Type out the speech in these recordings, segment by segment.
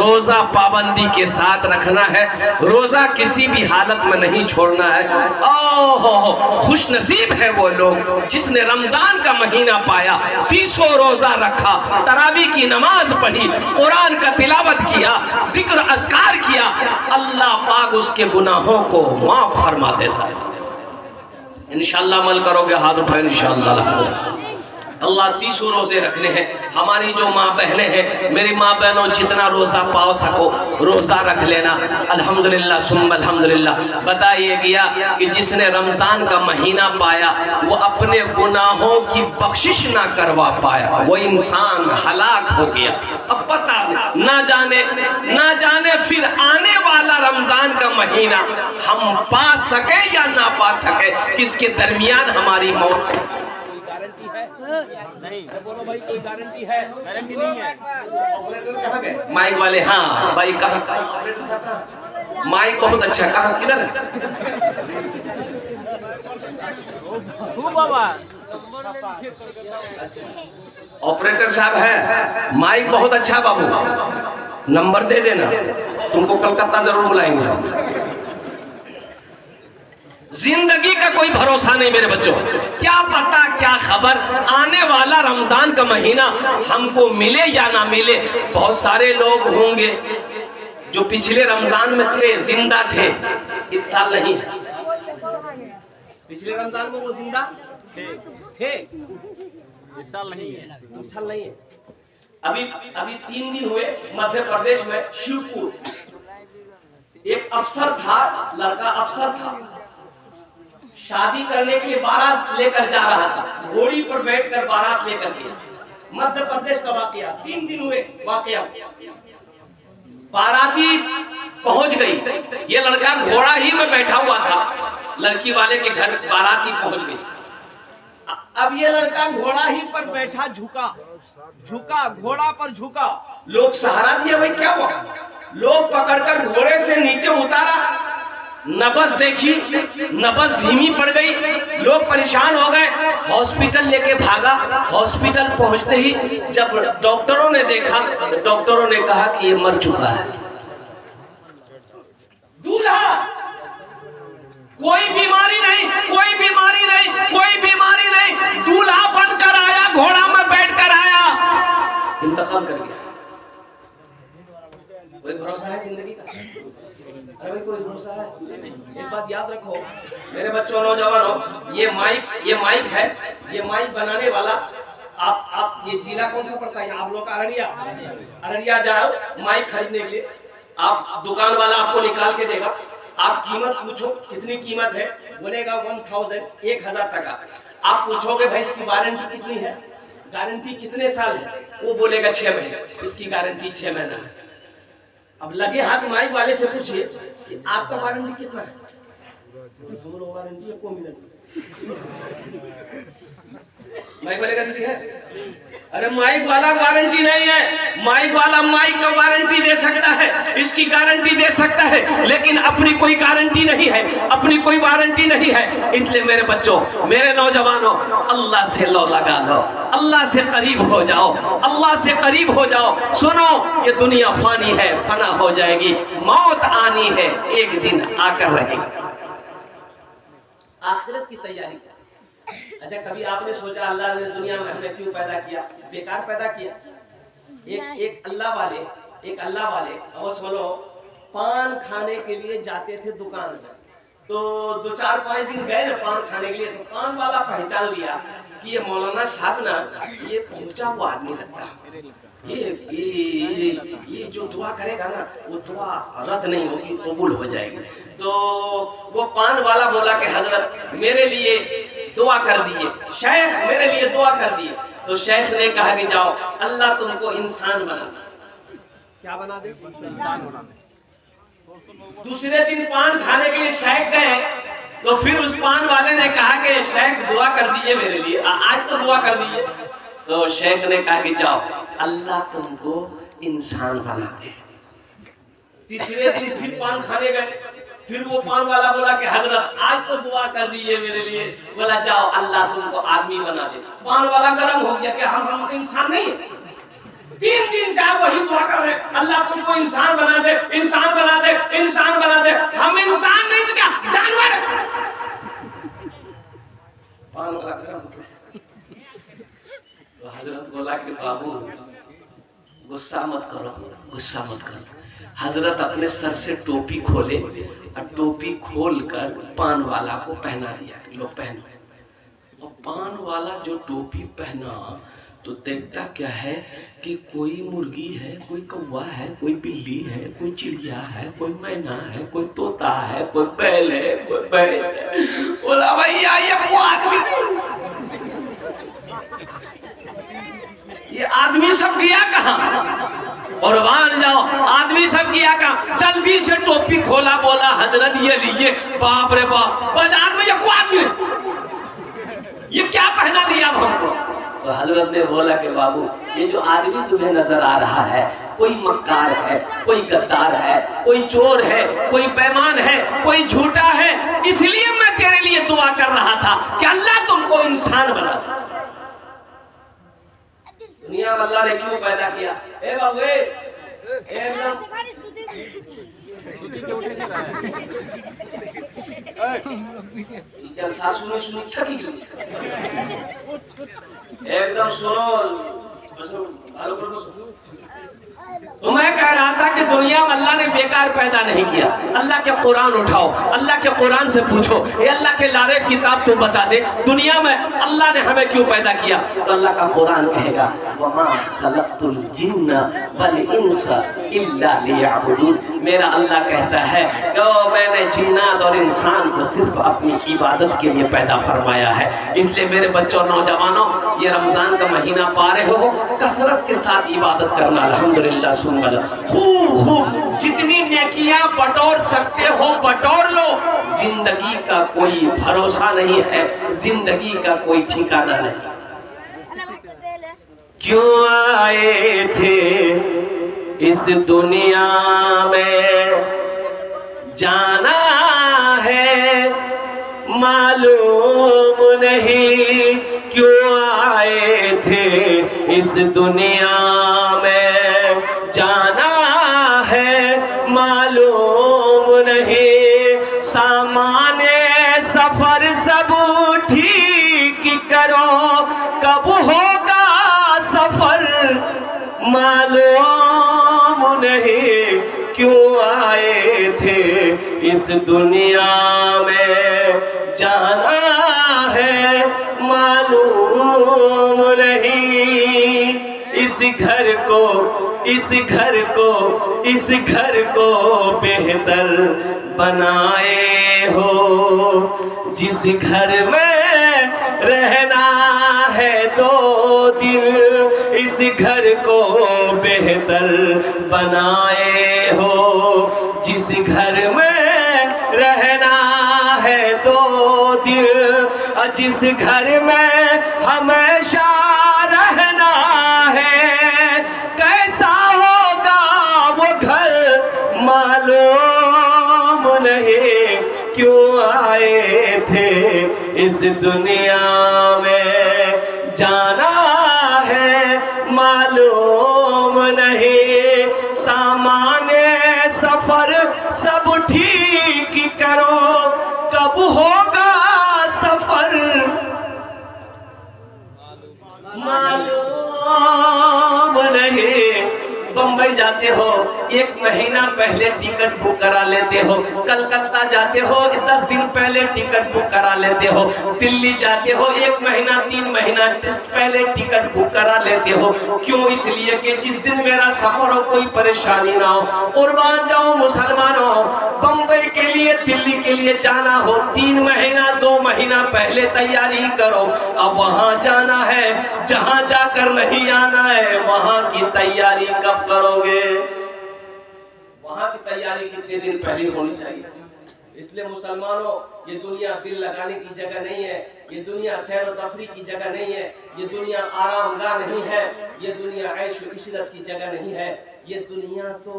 रोजा पाबंदी के साथ रखना है, रोजा किसी भी हालत में नहीं छोड़ना है। ओहो, खुश नसीब है वो लोग जिसने रमजान का महीना पाया, 30 रोजा रखा, तरावी की नमाज पढ़ी, कुरान का तिलावत किया, जिक्र अज़कार किया, अल्लाह पाक उसके गुनाहों को माफ फरमा देता है। इंशाअल्लाह अमल करोगे, हाथ उठाओ इंशाअल्लाह। अल्लाह 30 रोजे रखने हैं। हमारी जो माँ बहनें हैं, मेरी माँ बहनों, जितना रोजा पाओ सको रोजा रख लेना। अल्हम्दुलिल्लाह सुम्मा अल्हम्दुलिल्लाह। बताइए गया कि जिसने रमजान का महीना पाया वो अपने गुनाहों की बख्शिश ना करवा पाया, वो इंसान हलाक हो गया। अब पता ना जाने फिर आने वाला रमजान का महीना हम पा सके या ना पा सके, किसके दरमियान हमारी मौत नहीं। बोलो भाई, कोई गारंटी है? गारंटी नहीं है। ऑपरेटर कहाँ गए? माइक वाले। हाँ भाई, कहाँ ऑपरेटर साहब कहाँ? माइक बहुत अच्छा, कहाँ, किधर है? ऑपरेटर साहब है, माइक बहुत अच्छा बाबू, नंबर दे देना, तुमको कलकत्ता जरूर बुलाएंगे। जिंदगी का कोई भरोसा नहीं मेरे बच्चों, क्या पता क्या खबर आने वाला रमजान का महीना हमको मिले या ना मिले। बहुत सारे लोग होंगे जो पिछले रमजान में थे, जिंदा थे, इस साल नहीं है। पिछले रमजान में वो जिंदा थे, इस साल नहीं है। इस साल नहीं है। अभी 3 दिन हुए मध्य प्रदेश में शिवपुर, एक अफसर था, लड़का अफसर था, शादी करने के लिए बारात लेकर जा रहा था, घोड़ी पर बैठकर बारात लेकर गया। मध्य प्रदेश का वाकया, 3 दिन हुए वाकया। बाराती पहुंच गई, ये लड़का घोड़ा ही में बैठा हुआ था, लड़की वाले के घर बाराती पहुंच गई। अब ये लड़का घोड़ा ही पर बैठा, झुका घोड़ा पर झुका, लोग सहारा दिया। भाई क्या हुआ? लोग पकड़कर घोड़े से नीचे उतारा, नब्ज देखी, नब्ज धीमी पड़ गई, लोग परेशान हो गए, हॉस्पिटल लेके भागा। हॉस्पिटल पहुंचते ही जब डॉक्टरों ने देखा तो डॉक्टरों ने कहा कि ये मर चुका है। दूल्हा कोई बीमारी नहीं, कोई बीमारी नहीं, कोई बीमारी नहीं, दूल्हा बनकर आया, घोड़ा में बैठकर आया, इंतकाल कर गया। कोई भरोसा है जिंदगी का? अरे कोई भरोसा है? एक बात याद रखो मेरे बच्चों, नौजवानों, ये माइक है, ये माइक बनाने वाला आप ये जिला कौन सा पड़ता है आप लोग का? अररिया जाओ माइक खरीदने के लिए, आप दुकान वाला आपको निकाल के देगा, आप कीमत पूछो कितनी कीमत है, बोलेगा 1000 टका। आप पूछोगे भाई इसकी वारंटी कितनी है, गारंटी कितने साल है, वो बोलेगा 6 महीने, इसकी गारंटी 6 महीना है। अब लगे हाथ माइक वाले से पूछिए कि आपका वारंटी कितना है, वारंटी है 1 मिनट। माइक वाले का है? अरे माइक वाला वारंटी नहीं है, माइक वाला माइक का वारंटी दे सकता है, इसकी गारंटी दे सकता है, लेकिन अपनी कोई गारंटी नहीं है, अपनी कोई वारंटी नहीं है। इसलिए मेरे बच्चों, मेरे नौजवानों, अल्लाह से लो लगा लो, अल्लाह से करीब हो जाओ, अल्लाह से करीब हो जाओ। सुनो, ये दुनिया फानी है, फना हो जाएगी, मौत आनी है, एक दिन आकर रहेगी। आखिरत की तैयारी। अच्छा, कभी आपने सोचा अल्लाह ने दुनिया में हमें क्यों पैदा किया? बेकार पैदा किया? एक अल्लाह वाले और बोलो पान खाने के लिए जाते थे दुकान में, तो 2-4-5 दिन गए ना पान खाने के लिए, तो पान वाला पहचान लिया कि ये मौलाना साहब ना, ये पहुंचा हुआ आदमी लगता है, ये जो दुआ करेगा ना वो दुआ रद्द नहीं होगी, कबूल हो जाएगी। तो वो पान वाला बोला कि हजरत मेरे लिए दुआ कर दिए, शेख मेरे लिए दुआ कर दिए। तो शेख ने कहा कि जाओ अल्लाह तुमको इंसान बना दे। क्या बना दे? इंसान बना दे। दूसरे दिन पान खाने के लिए शेख गए, तो फिर उस पान वाले ने कहा कि शेख दुआ कर दीजिए मेरे लिए, आज तो दुआ कर दीजिए। तो शेख ने कहा कि जाओ अल्लाह तुमको इंसान बना दे। तीसरे दिन फिर पान खाने गए, फिर वो पान वाला बोला कि हजरत आज तो दुआ कर दीजिए मेरे लिए, बोला जाओ अल्लाह तुमको आदमी बना दे। पान वाला गर्म हो गया कि हम इंसान नहीं है। 3 दिन से आप वही दुआ कर रहे हैं, अल्लाह तुमको इंसान बना दे, इंसान बना दे, इंसान बना दे। हम इंसान नहीं तो क्या जानवर। तो हजरत बोला कि बाबू गुस्सा मत करो, गुस्सा मत करो। हजरत अपने सर से टोपी खोले और टोपी खोलकर पान वाला को पहना दिया, लो पहनो। और पान वाला जो टोपी पहना तो देखता क्या है कि कोई मुर्गी है, कोई कौवा है, कोई बिल्ली है, कोई चिड़िया है, कोई मैना है, कोई तोता है, कोई बैल है, कोई भैंस है। बोला भैया ये आदमी सब गया कहाँ? और वहां जाओ, आदमी सब गया कहाँ? जल्दी से टोपी खोला, बोला हजरत ये लीजिए। बाप रे बाप, बाजार में ये को आदमी ये क्या पहना दिया हमको? तो हजरत ने बोला कि बाबू ये जो आदमी तुम्हें नजर आ रहा है, कोई मक्कार है, कोई गद्दार है, कोई चोर है, कोई बेईमान है, कोई झूठा है। इसलिए मैं तेरे लिए दुआ कर रहा था कि अल्लाह तुमको इंसान बना। दुनिया में अल्लाह ने क्यों पैदा किया? ए बाबू सासू ने सुनी थकी गई एकदम। सुनो तो मैं कह रहा था कि दुनिया में अल्लाह ने बेकार पैदा नहीं किया। अल्लाह के कुरान उठाओ, अल्लाह के कुरान से पूछो, ये अल्लाह के लारे किताब तो बता दे दुनिया में अल्लाह ने हमें क्यों पैदा किया। तो अल्लाह का कुरान कहेगा वमा खलक़तुल जिन्ना वल इंसा इल्ला लियअबुदून। मेरा अल्लाह कहता है कि मैंने जिन्नात और इंसान को सिर्फ अपनी इबादत के लिए पैदा फरमाया है। इसलिए मेरे बच्चों, नौजवानों, ये रमजान का महीना पा रहे हो, कसरत के साथ इबादत करना। अल्हम्दुलिल्लाह, खूब जितनी नेकियां बटोर सकते हो बटोर लो। जिंदगी का कोई भरोसा नहीं है, जिंदगी का कोई ठिकाना नहीं। क्यों आए थे इस दुनिया में, जाना है मालूम नहीं। क्यों आए थे इस दुनिया में, जाना है मालूम नहीं। सामाने सफर सब ठीक करो, कब होगा सफर मालूम नहीं। क्यों आए थे इस दुनिया में, जाना है मालूम नहीं। इस घर को, इस घर को, इस घर को बेहतर बनाए हो। जिस घर में रहना है 2 दिन, इस घर को बेहतर बनाए हो। जिस घर में रहना है 2 दिन, जिस घर में हमेशा रहना है, कैसा होगा वो घर मालूम नहीं। क्यों आए थे इस दुनिया में, जाना है मालूम नहीं। सामाने सफर सब ठीक करो, कब होगा सफर मालूम नहीं। बम्बई जाते हो 1 महीना पहले टिकट बुक करा लेते हो, कलकत्ता जाते हो 10 दिन पहले टिकट बुक करा लेते हो, दिल्ली जाते हो 1 महीना 3 महीना पहले टिकट बुक करा लेते हो। क्यों? इसलिए कि जिस दिन मेरा सफर हो कोई परेशानी ना हो। कुर्बान जाओ मुसलमानों, बम्बई के लिए, दिल्ली के लिए जाना हो 3 महीना 2 महीना पहले तैयारी करो। अब वहां जाना है, जहां जाकर नहीं आना है, वहां की तैयारी कब करोगे? वहां की तैयारी कितने दिन पहले होनी चाहिए? इसलिए मुसलमानों, ये दुनिया दिल लगाने की जगह नहीं है, ये दुनिया सैर व तफरी की जगह नहीं है, ये दुनिया आरामगाह नहीं है, ये दुनिया ऐश व इशरत की जगह नहीं है, ये दुनिया तो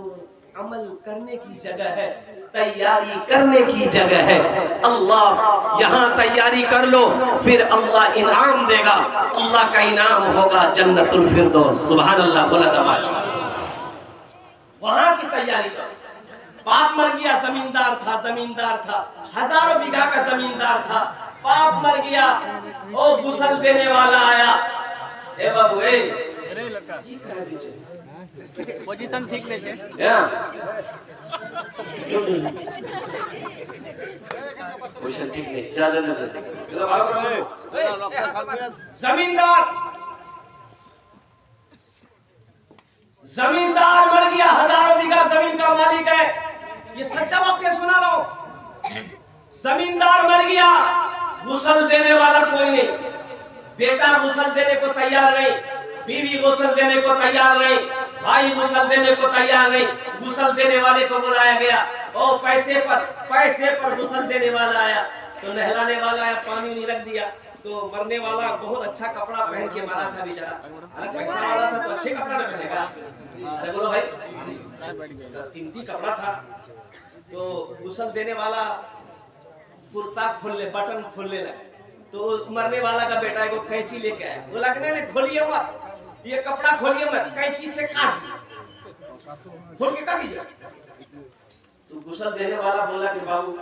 अमल करने की जगह है, तैयारी करने की जगह है। अल्लाह यहाँ तैयारी कर लो, फिर अल्लाह इनाम देगा, अल्लाह का इनाम होगा जन्नतुल फिरदौस। सुभान अल्लाह, बोला तमाशा। वहां की तैयारी करो। बाप मर गया, जमींदार था, हजारों बीघा का जमींदार था, बाप मर गया, ओ गुसल देने वाला आया, ए बाबू पोजीशन ठीक नहीं है, पोजीशन ठीक नहीं, ज्यादा जमींदार मर गया, हजारों बीघा जमीन का मालिक है, ये सच्चा वाकया सुना रहा हूं। जमींदार मर गया, गुसल देने वाला कोई नहीं, बेटा गुसल देने को तैयार नहीं, बीवी गुसल देने को तैयार नहीं, भाई गुसल देने को तैयार नहीं। गुसल देने वाले को बुलाया गया, ओ पैसे पर गुसल देने वाला आया, तो नहलाने वाला आया, पानी नहीं रख दिया, तो मरने वाला बहुत अच्छा कपड़ा पहन के मारा था बेचारा, अरे पैसा वाला था तो अच्छे कपड़ा न पहनेगा, अरे बोलो भाई, कीमती कपड़ा था। तो गुसल देने वाला कुर्ता खोलने, बटन खोलने लगा, तो मरने वाला का बेटा को कैंची लेके आया, बोला कि नहीं खोलिए मत, ये कपड़ा खोलिए मत, कैंची से काट दिए, खोल के काट दीजिए। तो गुसल देने वाला बोला कि बाबू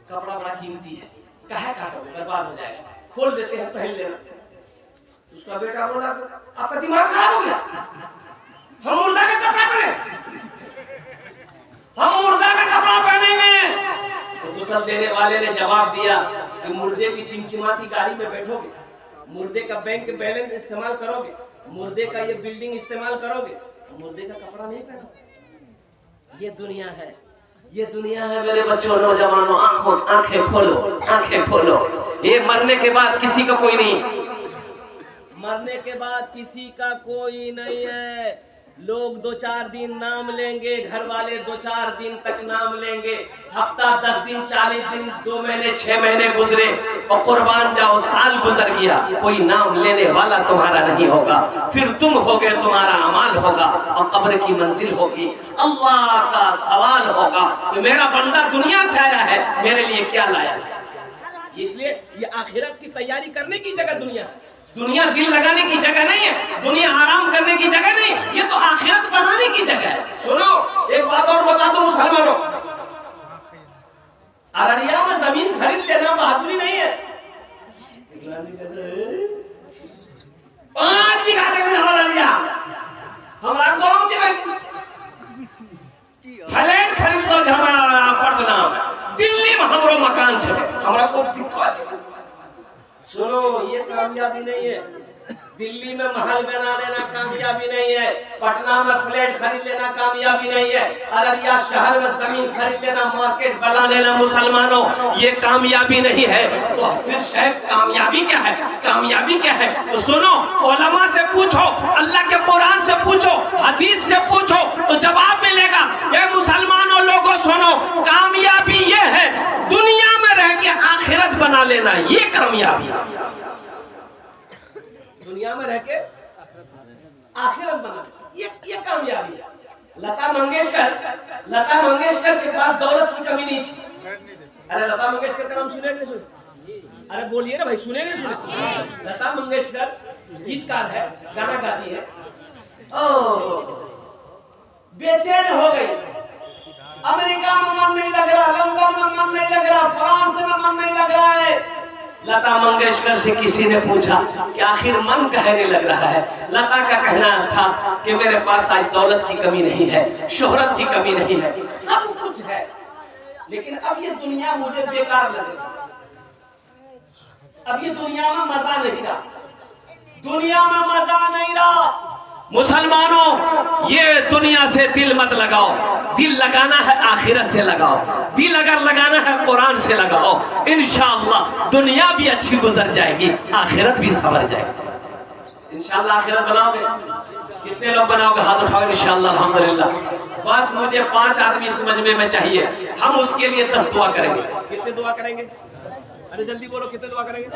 कपड़ा बड़ा कीमती है, काहे काटोगे, बर्बाद हो जाएगा, खोल देते हैं, पहन लेना। उसका बेटा बोला कि आपका दिमाग खराब हो गया, हम मुर्दा का कपड़ा पहने, हम मुर्दा का कपड़ा पहनेंगे। तो गुसल देने वाले ने जवाब दिया कि मुर्दे की चिमचिमाती गाड़ी में बैठोगे, मुर्दे का बैंक बैलेंस इस्तेमाल करोगे, मुर्दे का ये बिल्डिंग इस्तेमाल करोगे, मुर्दे का कपड़ा नहीं पहनोगे। ये दुनिया है, ये दुनिया है मेरे बच्चों, नौजवानों, आंखें खोलो, आंखें खोलो। ये मरने के बाद किसी का कोई नहीं, मरने के बाद किसी का कोई नहीं है। लोग 2-4 दिन नाम लेंगे, घर वाले 2-4 दिन तक नाम लेंगे, हफ्ता 10 दिन 40 दिन 2 महीने 6 महीने गुजरे और कुर्बान जाओ, साल गुजर गया, कोई नाम लेने वाला तुम्हारा नहीं होगा। फिर तुम होगे, तुम्हारा अमाल होगा और कब्र की मंजिल होगी, अल्लाह का सवाल होगा कि मेरा बंदा दुनिया से आया है, मेरे लिए क्या लाया। इसलिए ये आखिरत की तैयारी करने की जगह दुनिया है, दुनिया दिल लगाने की जगह नहीं है, दुनिया आराम करने की जगह नहीं, ये तो आखिरत बनाने की जगह है। सुनो एक बात और बता दो मुसलमानों, अररिया में जमीन खरीद लेना बहादुरी नहीं है। 5 बीघा जमीन अररिया हमारा गांव के फ्लैट खरीद लो, हमारा पटना दिल्ली में हमारा मकान चले, हमारा कोई दिक्कत। सुनो ये कामयाबी नहीं है, दिल्ली में महल बना लेना कामयाबी नहीं है, पटना में फ्लैट खरीद लेना कामयाबी नहीं है, अररिया शहर में जमीन खरीद लेना, मार्केट बना लेना मुसलमानों, ये कामयाबी नहीं है। तो फिर शायद कामयाबी क्या है, कामयाबी क्या है? तो सुनो, उलमा से पूछो, अल्लाह के कुरान से पूछो, हदीस से पूछो, तो जवाब मिलेगा। ये मुसलमानों लोगों सुनो, कामयाबी ये है दुनिया में रह के आखिरत बना लेना, ये कामयाबी है। दुनिया में रह के आखिरत बना, ये कामयाबी है। लता मंगेशकर के पास दौलत की कमी नहीं थी। अरे लता मंगेशकर का नाम सुने नहीं सुने? अरे बोलिए ना भाई, सुने नहीं सुने? लता मंगेशकर गीतकार है, गाना गाती है। बेचैन हो गई, अमेरिका में मन नहीं लग रहा, लंदन में मन नहीं लग रहा, फ्रांस में मन नहीं लग रहा है। लता मंगेशकर से किसी ने पूछा कि आखिर मन कहने लग रहा है। लता का कहना था कि मेरे पास आज दौलत की कमी नहीं है, शोहरत की कमी नहीं है, सब कुछ है, लेकिन अब ये दुनिया मुझे बेकार लगे, अब ये दुनिया में मजा नहीं रहा, दुनिया में मजा नहीं रहा। मुसलमानों, ये दुनिया से दिल मत लगाओ, दिल लगाना है आखिरत से लगाओ, दिल अगर लगाना है कुरान से लगाओ, इंशाअल्लाह दुनिया भी अच्छी गुजर जाएगी, आखिरत भी संवर जाएगी। इंशाअल्लाह आखिरत बनाओगे? कितने लोग बनाओगे? हाथ उठाओ इंशाअल्लाह। अल्हम्दुलिल्लाह। बस मुझे 5 आदमी इस मजमे में चाहिए, हम उसके लिए 10 दुआ करेंगे। कितने दुआ करेंगे? अरे जल्दी बोलो, कितने दुआ करेंगे?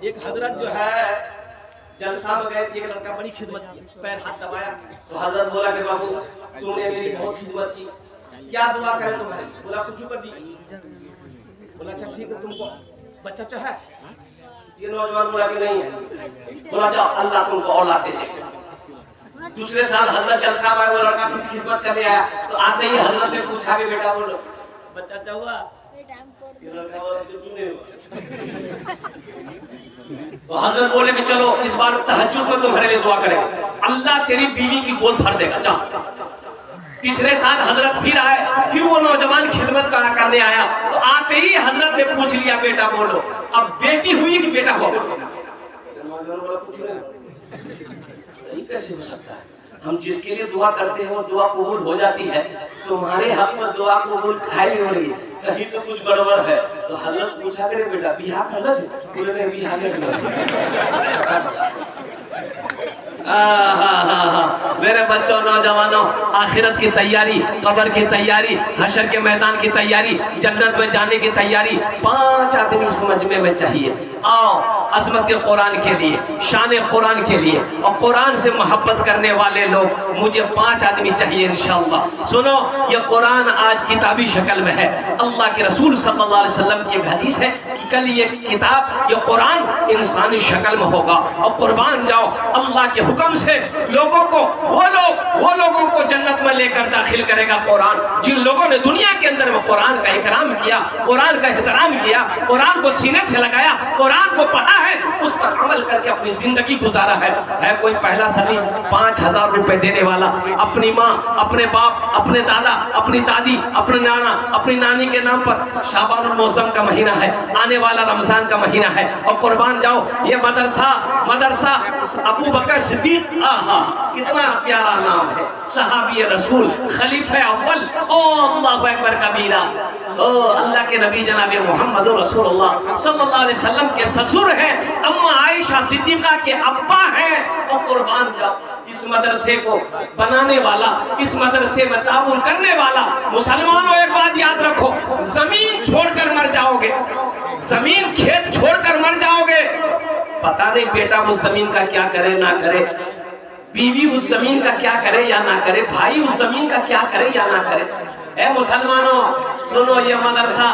एक हजरत जो है जलसा में गए थे, एक लड़का बड़ी खिदमत की, पैर हाथ दबाया तो हजरत बोला कि बाबू तुमने मेरी बहुत खिदमत की, क्या दुआ करे तुम्हारे? बोला कुछ कर दी। बोला अच्छा ठीक है, तुमको बच्चा है? ये नौजवान बोला कि नहीं है। बोला जाओ अल्लाह तुमको औलाद दे देगा। दूसरे साल हजरत जलसा में वो लड़का फिर खिदमत करने आया तो आते ही हजरत ने पूछा कि बेटा बोलो बच्चा हुआ? तो हजरत बोले कि चलो इस बार तहज्जुद में तुम्हारे लिए दुआ करेंगे, अल्लाह तेरी बीवी की गोद भर देगा, जाओ। तीसरे साल हजरत फिर आए, फिर वो नौजवान खिदमत करने आया तो आते ही हजरत ने पूछ लिया बेटा बोलो अब बेटी हुई कि बेटा हुआ? नौजवान बोला कुछ नहीं। कैसे हो सकता है? हम जिसके लिए दुआ करते हैं वो दुआ कबूल हो जाती है, तुम्हारे हक में दुआ कबूल खाई हो रही है, कहीं तो कुछ गड़बड़ है। तो हजरत पूछा करे बेटा बिहार कर लो? बोले नहीं बिहार मेरे बच्चों नौजवानों, आखिरत की तैयारी, कब्र की तैयारी, हशर के मैदान की तैयारी, जन्नत में जाने की तैयारी 5 आदमी इस मजमे में चाहिए। आओ अज़मत के कुरान के लिए, शान कुरान के लिए और कुरान से मोहब्बत करने वाले लोग, मुझे 5 आदमी चाहिए इंशाअल्लाह। सुनो, ये कुरान आज किताबी शक्ल में है। अल्लाह के रसूल सल्लल्लाहु अलैहि वसल्लम की एक हदीस है कि कल ये किताब, ये कुरान इंसानी शक्ल में होगा और कुर्बान जाओ अल्लाह के हुक्म से लोगों को, वो लोगों को जन्नत में लेकर दाखिल करेगा कुरान, जिन लोगों ने दुनिया के अंदर में कुरान का इकराम किया, कुरान का एहतराम किया, कुरान को सीने से लगाया, कुरान को पढ़ा है, उस पर अमल करके अपनी जिंदगी गुजारा है कोई पहला सखी 5000 रुपए देने वाला अपनी माँ, अपने बाप, अपने दादा, अपनी दादी, अपने नाना, अपनी नानी के नाम पर? शाबानुल मौसम का महीना है, आने वाला रमजान का महीना है और कुर्बान जाओ ये मदरसा अबू बकर सिद्दीक, कितना प्यारा नाम है, सहाबी रसूल, खलीफा अव्वल, ओ अल्लाहु अकबर कबीरा, ओ अल्लाह के नबी जनाब मोहम्मद रसूलुल्लाह सल्लल्लाहु अलैहि वसल्लम के ससुर हैं, अम्मा आयशा सिद्दीका के अब्बा हैं और कुर्बान जाओ इस मदरसे को बनाने वाला, इस मदरसे में ताउन करने वाला। मुसलमानों एक बात याद रखो, जमीन छोड़कर मर जाओगे, जमीन खेत छोड़कर मर जाओगे, पता नहीं बेटा उस जमीन का क्या करे ना करे, बीवी उस जमीन का क्या करे या ना करे, भाई उस जमीन का क्या करे या ना करे। ए मुसलमानों सुनो, ये मदरसा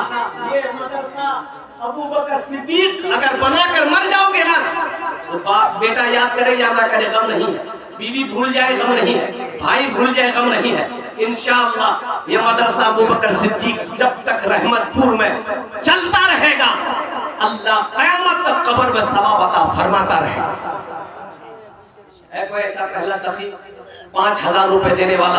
अबू बकर सिद्दीक अगर बनाकर मर जाओगे ना तो बाप बेटा याद करे या ना करे गम नहीं है, बीवी भूल जाए गम नहीं है, भाई भूल जाए गम नहीं है। इंशाअल्लाह ये मदरसा अबू बकर सिद्दीक जब तक रहमतपुर में चलता रहेगा, अल्लाह क़यामत तक कब्र में सवाब अता फरमाता रहेगा। है कोई ऐसा पहला सखी 5000 रुपए देने वाला?